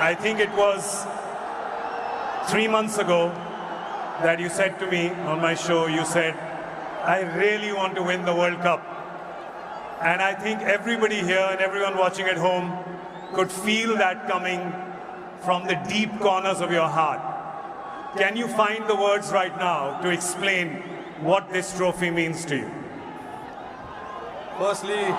I think it was 3 months ago that you said to me on my show, you said, I really want to win the World Cup. And I think everybody here and everyone watching at home could feel that coming from the deep corners of your heart. Can you find the words right now to explain what this trophy means to you? Firstly,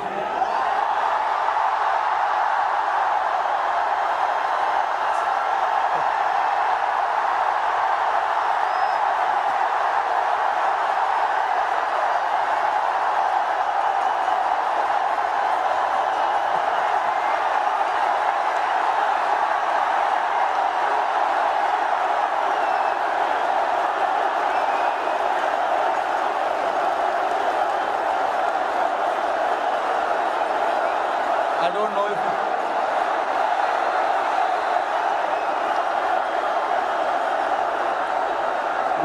I don't know if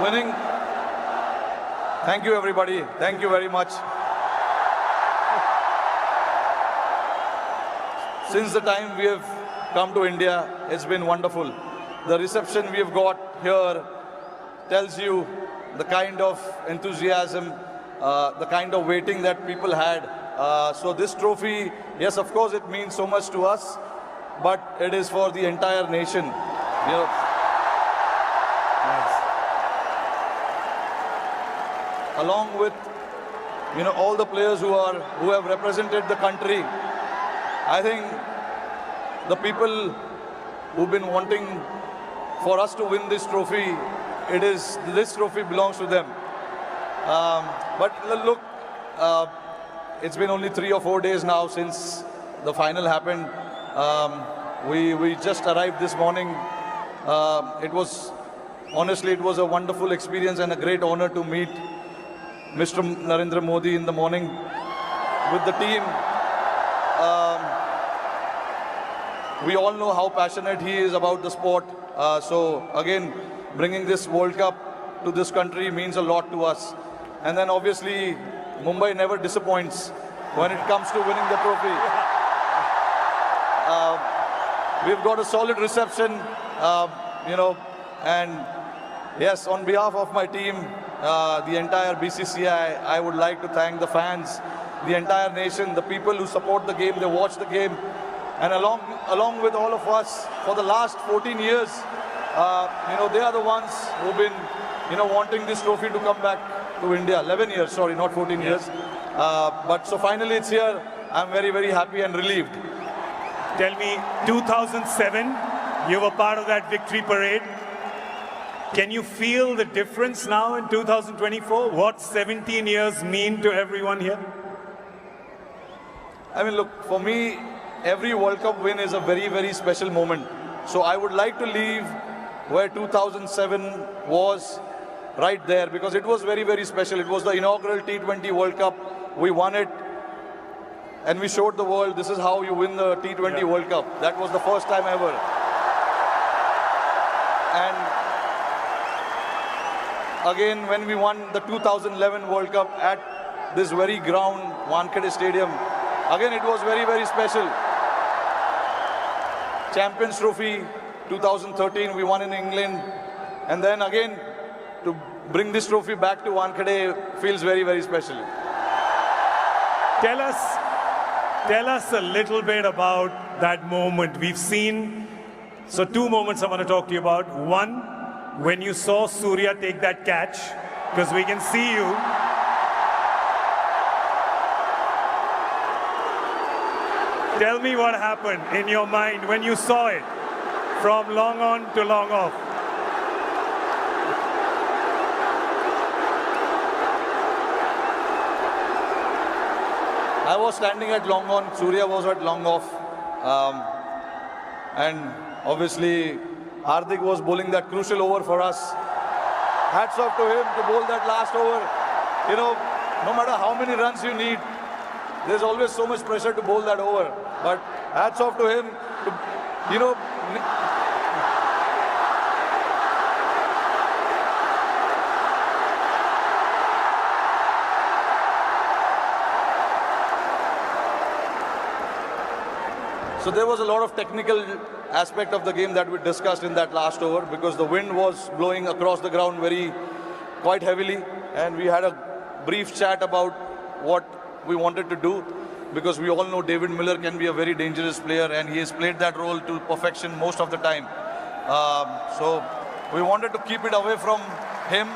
winning. Thank you, everybody. Thank you very much. Since the time we have come to India, it's been wonderful. The reception we have got here tells you the kind of enthusiasm, the kind of waiting that people had. So this trophy, yes, of course, it means so much to us, but it is for the entire nation. You know, along with all the players who have represented the country. I think the people who've been wanting for us to win this trophy, this trophy belongs to them. But look, it's been only 3 or 4 days now since the final happened. We just arrived this morning. Honestly, it was a wonderful experience and a great honor to meet Mr. Narendra Modi in the morning with the team. We all know how passionate he is about the sport. So again, bringing this World Cup to this country means a lot to us. And then obviously, Mumbai never disappoints when it comes to winning the trophy. We've got a solid reception, and yes, on behalf of my team, the entire BCCI, I would like to thank the fans, the entire nation, the people who support the game, they watch the game, and along with all of us for the last 14 years, they are the ones who've been, wanting this trophy to come back to India. 11 years, sorry, not 14 years. But so finally it's here. I'm very, very happy and relieved. Tell me, 2007, you were part of that victory parade. Can you feel the difference now in 2024? What 17 years mean to everyone here? I mean, look, for me, every World Cup win is a very, very special moment. So I would like to leave where 2007 was, right there, because it was very, very special. It was the inaugural T20 World Cup. We won it, and we showed the world this is how you win the T20 World Cup. That was the first time ever. And again, when we won the 2011 World Cup at this very ground, Wankhede Stadium, again, it was very, very special. Champions Trophy 2013, we won in England. And then again, to bring this trophy back to Wankhede feels very, very special. Tell us a little bit about that moment. We've seen, so 2 moments I want to talk to you about. One, when you saw Surya take that catch, because we can see you. Tell me what happened in your mind when you saw it from long on to long off. I was standing at long on, Surya was at long off. And obviously, Hardik was bowling that crucial over for us. Hats off to him to bowl that last over. No matter how many runs you need, there's always so much pressure to bowl that over. But hats off to him to, So there was a lot of technical aspect of the game that we discussed in that last over, because the wind was blowing across the ground quite heavily, and we had a brief chat about what we wanted to do, because we all know David Miller can be a very dangerous player, and he has played that role to perfection most of the time. So we wanted to keep it away from him,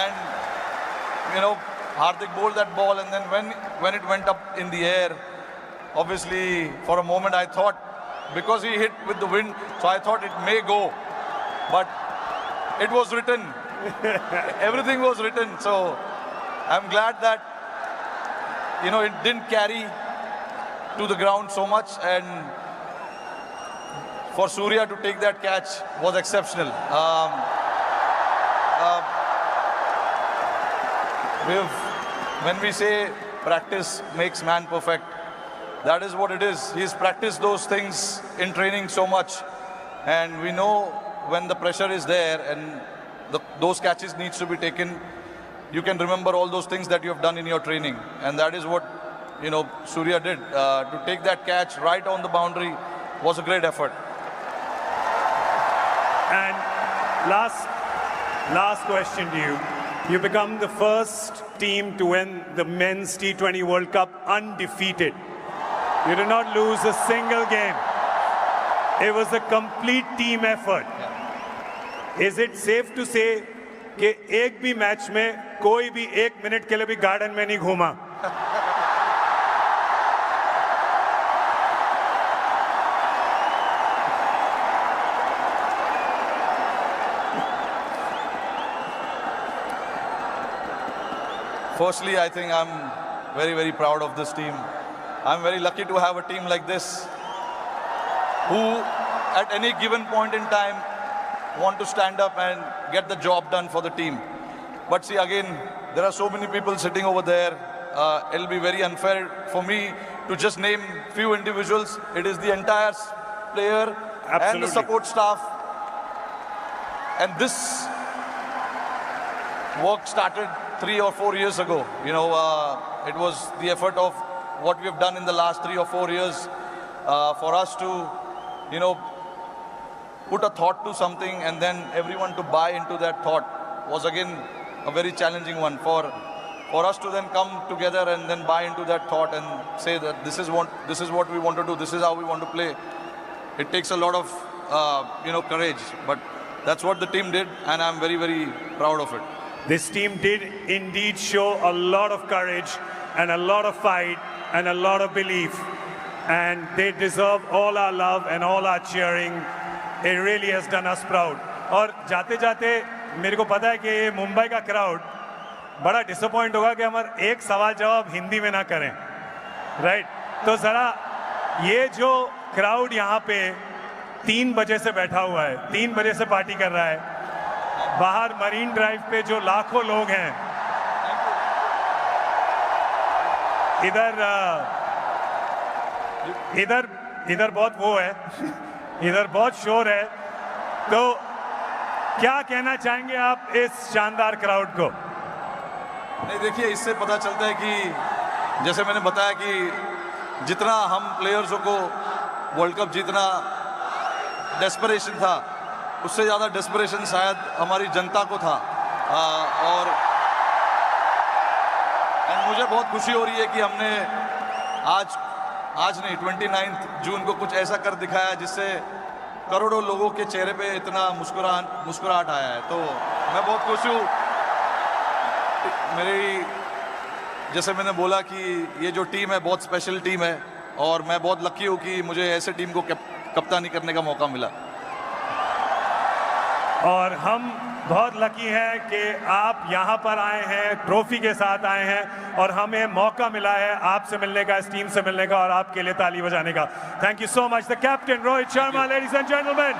and Hardik bowled that ball, and then when it went up in the air, obviously for a moment I thought, because he hit with the wind, so I thought it may go, but it was written. Everything was written. So I'm glad that it didn't carry to the ground so much, and for Surya to take that catch was exceptional. When we say practice makes man perfect, that is what it is. He's practiced those things in training so much, and we know when the pressure is there and those catches needs to be taken, you can remember all those things that you have done in your training, and that is what Surya did. To take that catch right on the boundary was a great effort. And last question to you. You become the first team to win the Men's T20 World Cup undefeated. You did not lose a single game. It was a complete team effort. Is it safe to say कि एक भी match में कोई भी 1 minute के लिए भी garden में नहीं घूमा? Firstly, I think I'm very, very proud of this team. I'm very lucky to have a team like this who, at any given point in time, want to stand up and get the job done for the team. But see, again, there are so many people sitting over there. It'll be very unfair for me to just name few individuals. It is the entire player and the support staff. And this work started 3 or 4 years ago. It was the effort of what we have done in the last 3 or 4 years for us to, put a thought to something, and then everyone to buy into that thought was again a very challenging one. For us to then come together and then buy into that thought and say that this is what we want to do, this is how we want to play. It takes a lot of courage, but that's what the team did, and I'm very, very proud of it. This team did indeed show a lot of courage and a lot of fight and a lot of belief, and they deserve all our love and all our cheering. It really has done us proud. और जाते जाते मेरे को पता है कि ये मुंबई का क्राउड बड़ा डिसअपॉइंट होगा कि हमारा एक सवाल जवाब हिंदी में ना करें, राइट? तो जरा ये जो क्राउड यहाँ पे 3 बजे से बैठा हुआ है, 3 बजे से पार्टी कर रहा है, बाहर मरीन ड्राइव पे जो लाखों लोग हैं, इधर बहुत वो है, इधर बहुत शोर है, तो क्या कहना चाहेंगे आप इस शानदार क्राउड को? नहीं, देखिए, इससे पता चलता है कि जैसे मैंने बताया कि जितना हम प्लेयर्सों को वर्ल्ड कप जीतना डेस्परेशन था, उससे ज़्यादा डेस्परेशन शायद हमारी जनता को था। और मुझे बहुत खुशी हो रही है कि हमने आज नहीं 29 जून को कुछ ऐसा कर दिखाया जिससे करोड़ों लोगों के चेहरे पे इतना मुस्कुराहट आया है। तो मैं बहुत खुश हूँ। जैसे मैंने बोला कि ये जो टीम है बहुत स्पेशल टीम है, और मैं बहुत लकी हूँ कि मुझे ऐसे टीम को कप्तानी करने का मौका मिला। और हम बहुत लकी हैं कि आप यहाँ पर आए हैं, ट्रॉफी के साथ आए हैं, और हमें मौका मिला है आपसे मिलने का, इस टीम से मिलने का, और आपके लिए ताली बजाने का। Thank you so much the captain Rohit Sharma, ladies and gentleman.